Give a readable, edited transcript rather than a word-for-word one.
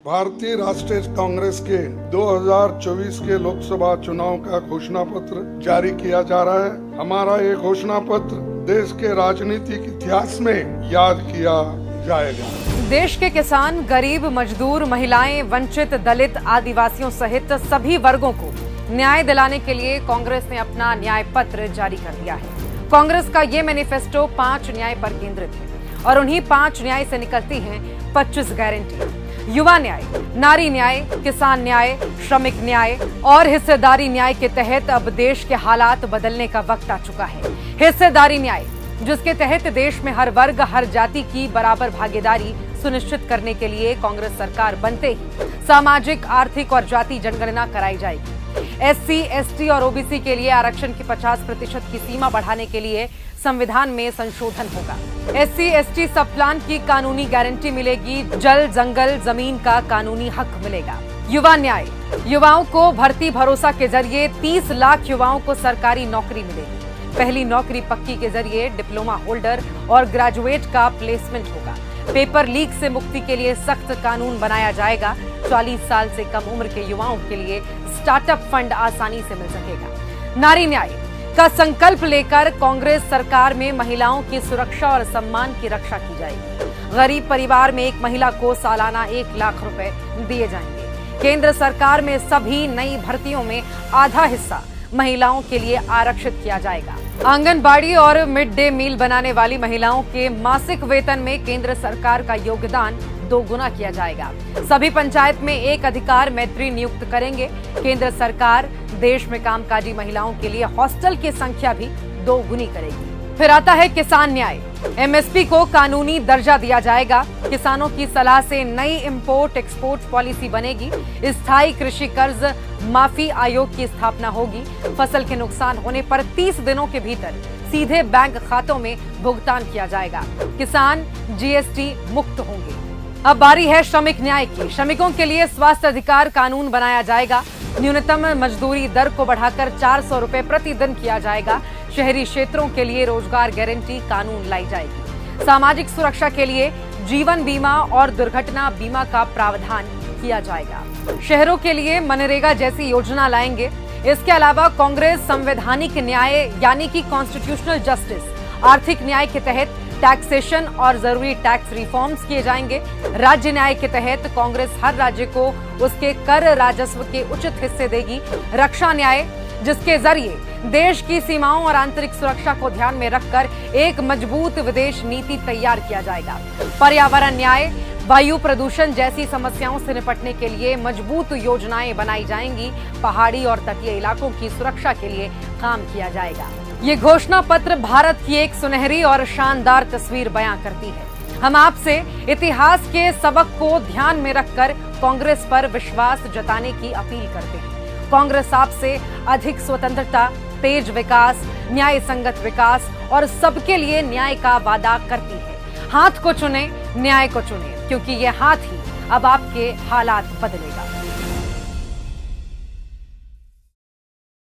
भारतीय राष्ट्रीय कांग्रेस के 2024 के लोकसभा चुनाव का घोषणा पत्र जारी किया जा रहा है। हमारा ये घोषणा पत्र देश के राजनीतिक इतिहास में याद किया जाएगा। देश के किसान, गरीब, मजदूर, महिलाएं, वंचित, दलित, आदिवासियों सहित सभी वर्गों को न्याय दिलाने के लिए कांग्रेस ने अपना न्याय पत्र जारी कर दिया है। कांग्रेस का ये मैनिफेस्टो 5 न्याय पर केंद्रित है और उन्हीं 5 न्याय से निकलती हैं 25 गारंटी। युवा न्याय, नारी न्याय, किसान न्याय, श्रमिक न्याय और हिस्सेदारी न्याय के तहत अब देश के हालात बदलने का वक्त आ चुका है। हिस्सेदारी न्याय, जिसके तहत देश में हर वर्ग, हर जाति की बराबर भागीदारी सुनिश्चित करने के लिए कांग्रेस सरकार बनते ही सामाजिक, आर्थिक और जाति जनगणना कराई जाएगी। एससी, एसटी और ओबीसी के लिए आरक्षण की 50% की सीमा बढ़ाने के लिए संविधान में संशोधन होगा। एससी, एसटी सब प्लान की कानूनी गारंटी मिलेगी। जल, जंगल, जमीन का कानूनी हक मिलेगा। युवा न्याय, युवाओं को भर्ती भरोसा के जरिए 30 लाख युवाओं को सरकारी नौकरी मिलेगी। पहली नौकरी पक्की के जरिए डिप्लोमा होल्डर और ग्रेजुएट का प्लेसमेंट होगा। पेपर लीक से मुक्ति के लिए सख्त कानून बनाया जाएगा। 40 साल से कम उम्र के युवाओं के लिए स्टार्टअप फंड आसानी से मिल सकेगा। नारी न्याय का संकल्प लेकर कांग्रेस सरकार में महिलाओं की सुरक्षा और सम्मान की रक्षा की जाएगी। गरीब परिवार में एक महिला को सालाना 1 लाख रुपए दिए जाएंगे। केंद्र सरकार में सभी नई भर्तियों में आधा हिस्सा महिलाओं के लिए आरक्षित किया जाएगा। आंगनबाड़ी और मिड डे मील बनाने वाली महिलाओं के मासिक वेतन में केंद्र सरकार का योगदान 2 गुना किया जाएगा। सभी पंचायत में एक अधिकार मैत्री नियुक्त करेंगे। केंद्र सरकार देश में कामकाजी महिलाओं के लिए हॉस्टल की संख्या भी 2 गुनी करेगी। फिर आता है किसान न्याय। एमएसपी को कानूनी दर्जा दिया जाएगा। किसानों की सलाह से नई इंपोर्ट एक्सपोर्ट पॉलिसी बनेगी। स्थायी कृषि कर्ज माफी आयोग की स्थापना होगी। फसल के नुकसान होने पर 30 दिनों के भीतर सीधे बैंक खातों में भुगतान किया जाएगा। किसान जीएसटी मुक्त होंगे। अब बारी है श्रमिक न्याय की। श्रमिकों के लिए स्वास्थ्य अधिकार कानून बनाया जाएगा। न्यूनतम मजदूरी दर को बढ़ाकर 400 रुपए प्रतिदिन किया जाएगा। शहरी क्षेत्रों के लिए रोजगार गारंटी कानून लाई जाएगी। सामाजिक सुरक्षा के लिए जीवन बीमा और दुर्घटना बीमा का प्रावधान किया जाएगा। शहरों के लिए मनरेगा जैसी योजना लाएंगे। इसके अलावा कांग्रेस संवैधानिक न्याय यानी कि कॉन्स्टिट्यूशनल जस्टिस, आर्थिक न्याय के तहत टैक्सेशन और जरूरी टैक्स रिफॉर्म्स किए जाएंगे। राज्य न्याय के तहत कांग्रेस हर राज्य को उसके कर राजस्व के उचित हिस्से देगी। रक्षा न्याय, जिसके जरिए देश की सीमाओं और आंतरिक सुरक्षा को ध्यान में रखकर एक मजबूत विदेश नीति तैयार किया जाएगा। पर्यावरण न्याय, वायु प्रदूषण जैसी समस्याओं से निपटने के लिए मजबूत योजनाएं बनाई जाएंगी। पहाड़ी और तटीय इलाकों की सुरक्षा के लिए काम किया जाएगा। ये घोषणा पत्र भारत की एक सुनहरी और शानदार तस्वीर बयां करती है। हम आपसे इतिहास के सबक को ध्यान में रखकर कांग्रेस पर विश्वास जताने की अपील करते हैं। कांग्रेस आपसे अधिक स्वतंत्रता, तेज विकास, न्याय संगत विकास और सबके लिए न्याय का वादा करती है। हाथ को चुने, न्याय को चुने, क्योंकि ये हाथ ही अब आपके हालात बदलेगा।